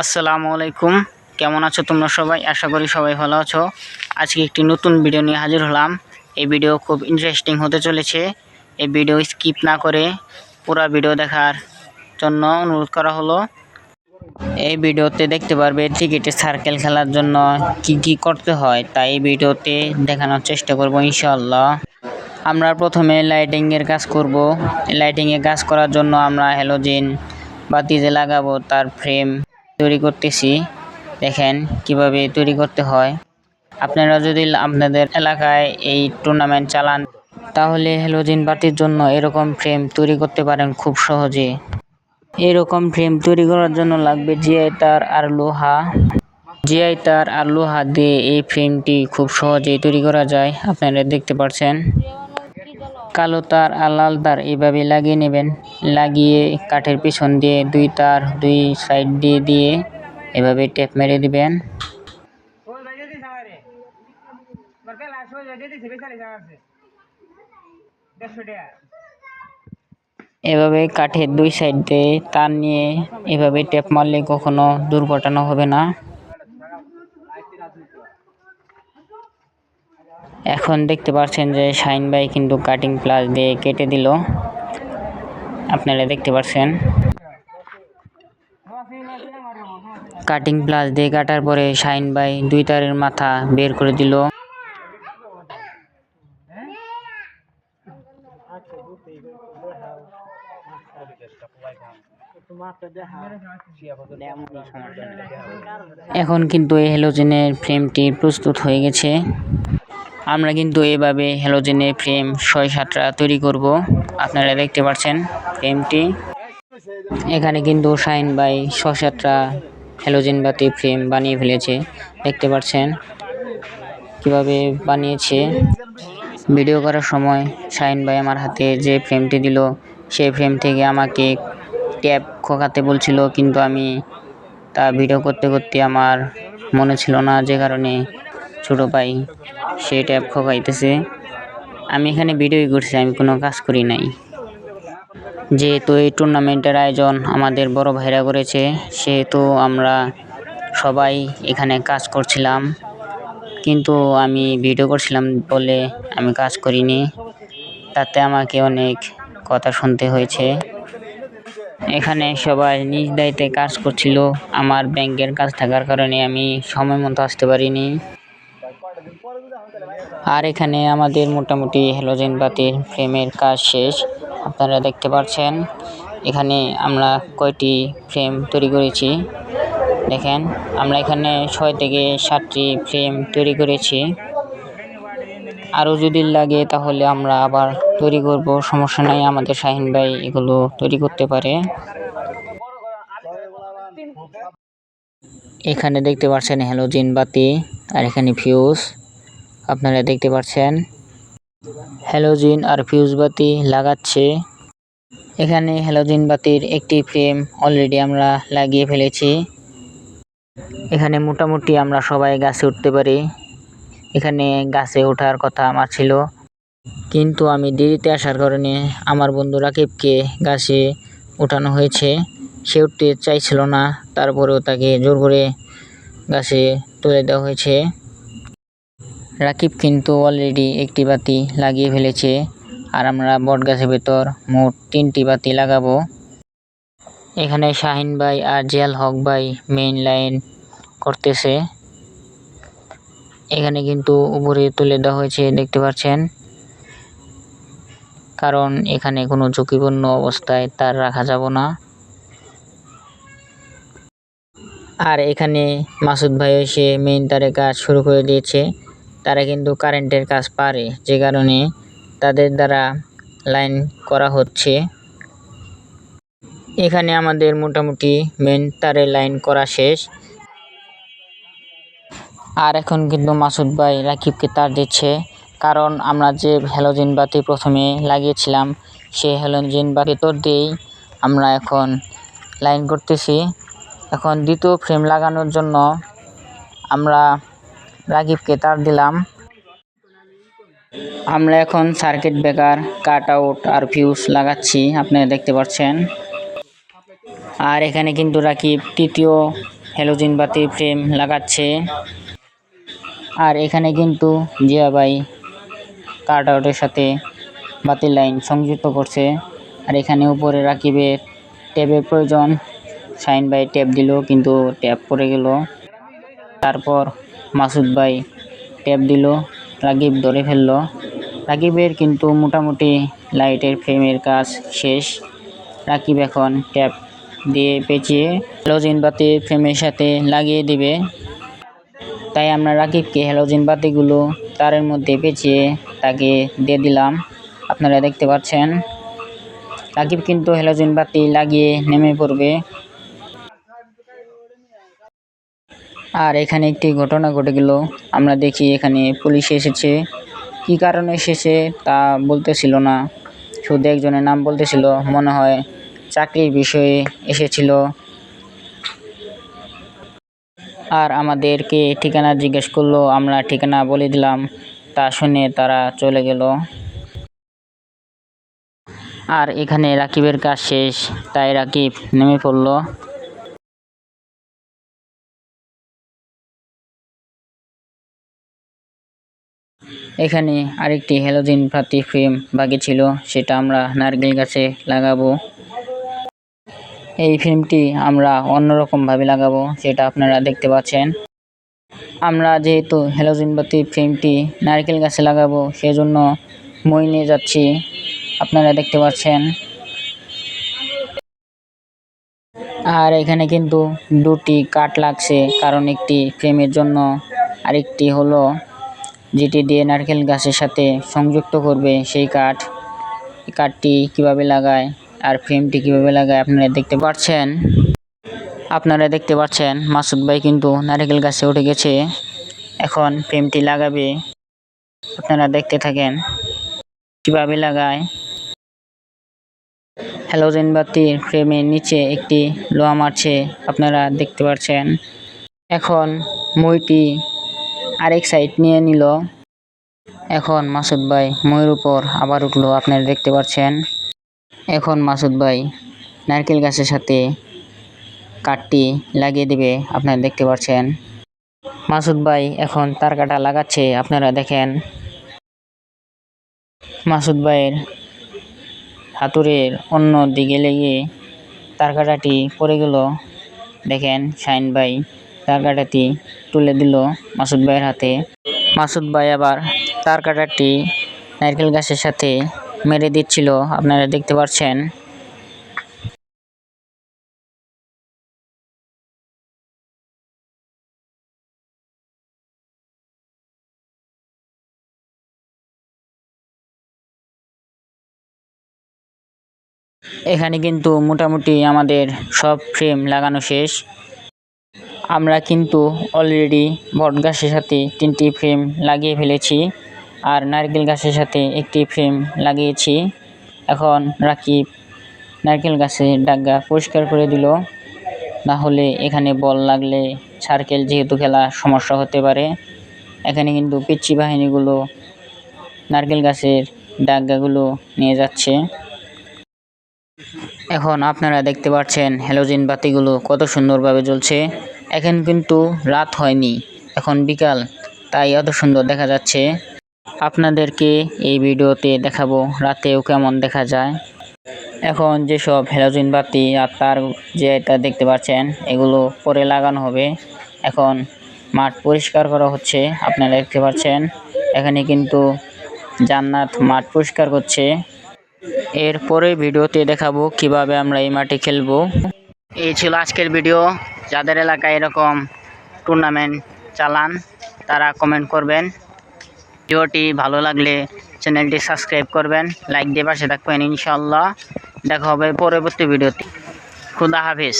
আসসালামু আলাইকুম, কেমন আছো তোমরা সবাই? আশা করি সবাই ভালো আছো। আজকে একটি নতুন ভিডিও নিয়ে হাজির হলাম। এই ভিডিও খুব ইন্টারেস্টিং হতে চলেছে। এই ভিডিও স্কিপ না করে পুরো ভিডিও দেখার জন্য অনুরোধ করা হলো। এই ভিডিওতে দেখতে পারবে টিকিটের সার্কেল খেলার জন্য কি কি করতে হয়, তাই এই ভিডিওতে দেখানোর চেষ্টা করব ইনশাআল্লাহ। আমরা প্রথমে লাইটিংয়ের কাজ করব। লাইটিংয়ের কাজ করার জন্য আমরা হ্যালোজেন বাতি যে লাগাবো তার ফ্রেম তৈরি করতেছি। দেখেন কিভাবে তৈরি করতে হয়। আপনারা যদি আপনাদের এলাকায় এই টুর্নামেন্ট চালান তাহলে হ্যালোজেন বাতির জন্য এরকম ফ্রেম তৈরি করতে পারেন খুব সহজে। এরকম ফ্রেম তৈরি করার জন্য লাগবে জিআই তার আর লোহা। জিআই তার আর লোহা দিয়ে এই ফ্রেমটি খুব সহজেই তৈরি করা যায়। আপনারা দেখতে পাচ্ছেন কালো তার আর লাল তার এইভাবে লাগিয়ে নেবেন। লাগিয়ে কাঠের পিছন দিয়ে দুই তার দুই সাইড দিয়ে এভাবে টেপ মেরে দিবেন। এভাবে কাঠের দুই সাইড দিয়ে তার নিয়ে এভাবে টেপ মারলে কখনো দুর্ঘটনা হবে না। এখন দেখতে পাচ্ছেন যে শাহিন ভাই কিন্তু কাটিং প্লাস দিয়ে কেটে দিল। আপনারা দেখতে পাচ্ছেন কাটিং প্লাস দিয়ে কাটার পরে শাহিন ভাই দুই তারের মাথা বের করে দিল। এখন কিন্তু এই হ্যালোজেনের ফ্রেমটি প্রস্তুত হয়ে গেছে। আমরা কিন্তু এভাবে হ্যালোজেনের ফ্রেম ৬-৭টা তৈরি করব। আপনারা দেখতে পাচ্ছেন ফ্রেমটি। এখানে কিন্তু শাহিন ভাই ৬-৭টা হ্যালোজেন বাতি ফ্রেম বানিয়ে ফেলেছে। দেখতে পাচ্ছেন কিভাবে বানিয়েছে। ভিডিও করার সময় শাহিন ভাই আমার হাতে যে ফ্রেমটি দিল সেই ফ্রেম থেকে আমাকে ট্যাপ খোকাতে বলছিল, কিন্তু আমি তা ভিডিও করতে করতে আমার মনে ছিল না, যে কারণে ছোট ভাই সে ট্যাপ খোকাইতেছে। আমি এখানে ভিডিওই করছি, আমি কোনো কাজ করি নাই। যেহেতু এই টুর্নামেন্টের আয়োজন আমাদের বড় ভাইরা করেছে, সেহেতু আমরা সবাই এখানে কাজ করছিলাম, কিন্তু আমি ভিডিও করছিলাম বলে আমি কাজ করিনি। তাতে আমাকে অনেক কথা শুনতে হয়েছে। এখানে সবাই নিজ দায়িত্বে কাজ করছিল। আমার ব্যাংকের কাজ থাকার কারণে আমি সময় মতো আসতে পারিনি। আর এখানে আমাদের মোটামুটি হ্যালোজেন বাতির ফ্রেমের কাজ শেষ। আপনারা দেখতে পাচ্ছেন এখানে আমরা কয়টি ফ্রেম তৈরি করেছি। দেখেন আমরা এখানে 6 থেকে 7টি ফ্রেম তৈরি করেছি। আরও যদি লাগে তাহলে আমরা আবার তৈরি করব, সমস্যা নাই। আমাদের শাহিন ভাই এগুলো তৈরি করতে পারে। এখানে দেখতে পাচ্ছেন হ্যালোজেন বাতি আর এখানে ফিউজ। আপনারা দেখতে পাচ্ছেন হ্যালোজেন আর ফিউজ বাতি লাগাচ্ছে। এখানে হ্যালোজেন বাতির একটি ফ্রেম অলরেডি আমরা লাগিয়ে ফেলেছি। এখানে মোটামুটি আমরা সবাই গাছে উঠতে পারি। এখানে গাছে ওঠার কথা আমার ছিল, কিন্তু আমি দেরিতে আসার কারণে আমার বন্ধু রাকিবকে গাছে ওঠানো হয়েছে। সে উঠতে চাইছিল না, তারপরেও তাকে জোর করে গাছে তুলে দেওয়া হয়েছে। রাকিব কিন্তু অলরেডি একটি বাতি লাগিয়ে ফেলেছে, আর আমরা বট গাছের ভেতর মোট 3টি বাতি লাগাবো। এখানে শাহিন ভাই আর জিয়াল হক ভাই মেইন লাইন করতেছে। এখানে কিন্তু উপরে তুলে দেওয়া হয়েছে, দেখতে পাচ্ছেন, কারণ এখানে কোনো ঝুঁকিপূর্ণ অবস্থায় তার রাখা যাব না। আর এখানে মাসুদ ভাই এসে মেইন তারে কাজ শুরু করে দিয়েছে। তারা কিন্তু কারেন্টের কাজ পারে, যে কারণে তাদের দ্বারা লাইন করা হচ্ছে। এখানে আমাদের মোটামুটি মেইন তারে লাইন করা শেষ। আর এখন কিন্তু মাসুদ ভাই রাকিবকে তার দিচ্ছে, কারণ আমরা যে হ্যালোজেন বাতি প্রথমে লাগিয়েছিলাম সেই হ্যালোজেন বাতি তোর দিয়েই আমরা এখন লাইন করতেছি। এখন দ্বিতীয় ফ্রেম লাগানোর জন্য আমরা রাকিবকে তার দিলাম। আমরা এখন সার্কিট ব্রেকার, কাট আউট আর ফিউজ লাগাচ্ছি, আপনারা দেখতে পাচ্ছেন। আর এখানে কিন্তু রাকিব তৃতীয় হ্যালোজেন বাতি ফ্রেম লাগাচ্ছে। আর এখানে কিন্তু জিয়া ভাই কাট আউটের সাথে বাতির লাইন সংযুক্ত করছে। আর এখানে উপরে রাকিবের ট্যাপের প্রয়োজন, শাহিন ভাই ট্যাপ দিল কিন্তু ট্যাপ পড়ে গেল। তারপর মাসুদ ভাই ট্যাপ দিল, রাকিব ধরে ফেলল। রাকিবের কিন্তু মোটামুটি লাইটের ফ্রেমের কাজ শেষ। রাকিব এখন ট্যাপ দিয়ে পেঁচিয়ে হ্যালোজেন বাতির ফ্রেমের সাথে লাগিয়ে দিবে। তাই আমরা রাকিবকে হ্যালোজেন বাতিগুলো তারের মধ্যে পেঁচিয়ে তাকে দিয়ে দিলাম, আপনারা দেখতে পাচ্ছেন। রাকিব কিন্তু হ্যালোজেন বাতি লাগিয়ে নেমে পড়বে। আর এখানে একটি ঘটনা ঘটে গেল, আমরা দেখি এখানে পুলিশ এসেছে। কি কারণে এসেছে তা বলতেছিল না, শুধু একজনের নাম বলতেছিল, মনে হয় চাকরির বিষয়ে এসেছিল। আর আমাদেরকে ঠিকানা জিজ্ঞেস করলো, আমরা ঠিকানা বলে দিলাম। তা শুনে তারা চলে গেল। আর এখানে রাকিবের কাজ শেষ, তাই রাকিব নেমে পড়ল। এখানে আরেকটি হ্যালোজেন বাতি ফ্রেম বাকি ছিল, সেটা আমরা নারকেল গাছে লাগাবো। এই ফ্রেমটি আমরা অন্যরকমভাবে লাগাবো, সেটা আপনারা দেখতে পাচ্ছেন। আমরা যেহেতু হ্যালোজেন বাতি ফ্রেমটি নারকেল গাছে লাগাবো, সেজন্য মই নিয়ে যাচ্ছি, আপনারা দেখতে পাচ্ছেন। আর এখানে কিন্তু দুটি কাঠ লাগছে, কারণ একটি ফ্রেমের জন্য, আরেকটি হলো যেটি দিয়ে নারকেল গাছের সাথে সংযুক্ত করবে সেই কাঠ। কাঠটি কিভাবে লাগায় আর ফ্রেমটি কিভাবে লাগায় আপনারা দেখতে পাচ্ছেন। মাসুদ ভাই কিন্তু নারকেল গাছে উঠে গেছে, এখন ফ্রেমটি লাগাবে, আপনারা দেখতে থাকেন কিভাবে লাগায়। হ্যালোজেন বাতির ফ্রেমের নিচে একটি লোহা মারছে, আপনারা দেখতে পাচ্ছেন। এখন মইটি আরেক সাইড নিয়ে নিল। এখন মাসুদ ভাই মইয়ের উপর আবার উঠলো, আপনারা দেখতে পাচ্ছেন। এখন মাসুদ ভাই নারকেল গাছের সাথে কাঠটি লাগিয়ে দিবে, আপনারা দেখতে পাচ্ছেন। মাসুদ ভাই এখন তার কাটা লাগাচ্ছে, আপনারা দেখেন। মাসুদ ভাইয়ের হাতুড়ের অন্য দিকে লেগে তার কাটাটি পড়ে গেল, দেখেন। শাহিন ভাই তার কাটাটি তুলে দিল মাসুদ ভাইয়ের হাতে। মাসুদ ভাই আবার তার কাটাটি নারকেল গাছের সাথে মেরে দিচ্ছিল, আপনারা দেখতে পাচ্ছেন। এখানে কিন্তু মোটামুটি আমাদের সব ফ্রেম লাগানো শেষ। আমরা কিন্তু অলরেডি বট গাছের সাথে 3টি ফ্রেম লাগিয়ে ফেলেছি, আর নারকেল গাছের সাথে একটি ফ্রেম লাগিয়েছি। এখন রাকিব নারকেল গাছের ডাগা পরিষ্কার করে দিল, না হলে এখানে বল লাগলে সার্কেল যেহেতু খেলা সমস্যা হতে পারে। এখানে কিন্তু পিচ্চি বাহিনীগুলো নারকেল গাছের ডাগাগুলো নিয়ে যাচ্ছে। এখন আপনারা দেখতে পাচ্ছেন হ্যালোজেন বাতিগুলো কত সুন্দরভাবে জ্বলছে। এখন কিন্তু রাত হয়নি, এখন বিকাল, তাই এত সুন্দর দেখা যাচ্ছে। আপনাদেরকে এই ভিডিওতে দেখাবো রাতেও কেমন দেখা যায়। এখন যেসব হ্যালোজেন বাতি আর তার যেটা দেখতে পাচ্ছেন, এগুলো পরে লাগানো হবে। এখন মাঠ পরিষ্কার করা হচ্ছে, আপনারা দেখতে পাচ্ছেন। এখানে কিন্তু জান্নাত মাঠ পরিষ্কার করছে। এরপরে ভিডিওতে দেখাবো কিভাবে আমরা এই মাঠে খেলবো। এই ছিল আজকের ভিডিও। যাদের এলাকায় এরকম টুর্নামেন্ট চালান তারা কমেন্ট করবেন। ভিডিওটি ভালো লাগলে চ্যানেলটি সাবস্ক্রাইব করবেন, লাইক দিয়ে পাশে থাকবেন। ইনশাআল্লাহ দেখা হবে পরবর্তী ভিডিওতে। খুদা হাফেজ।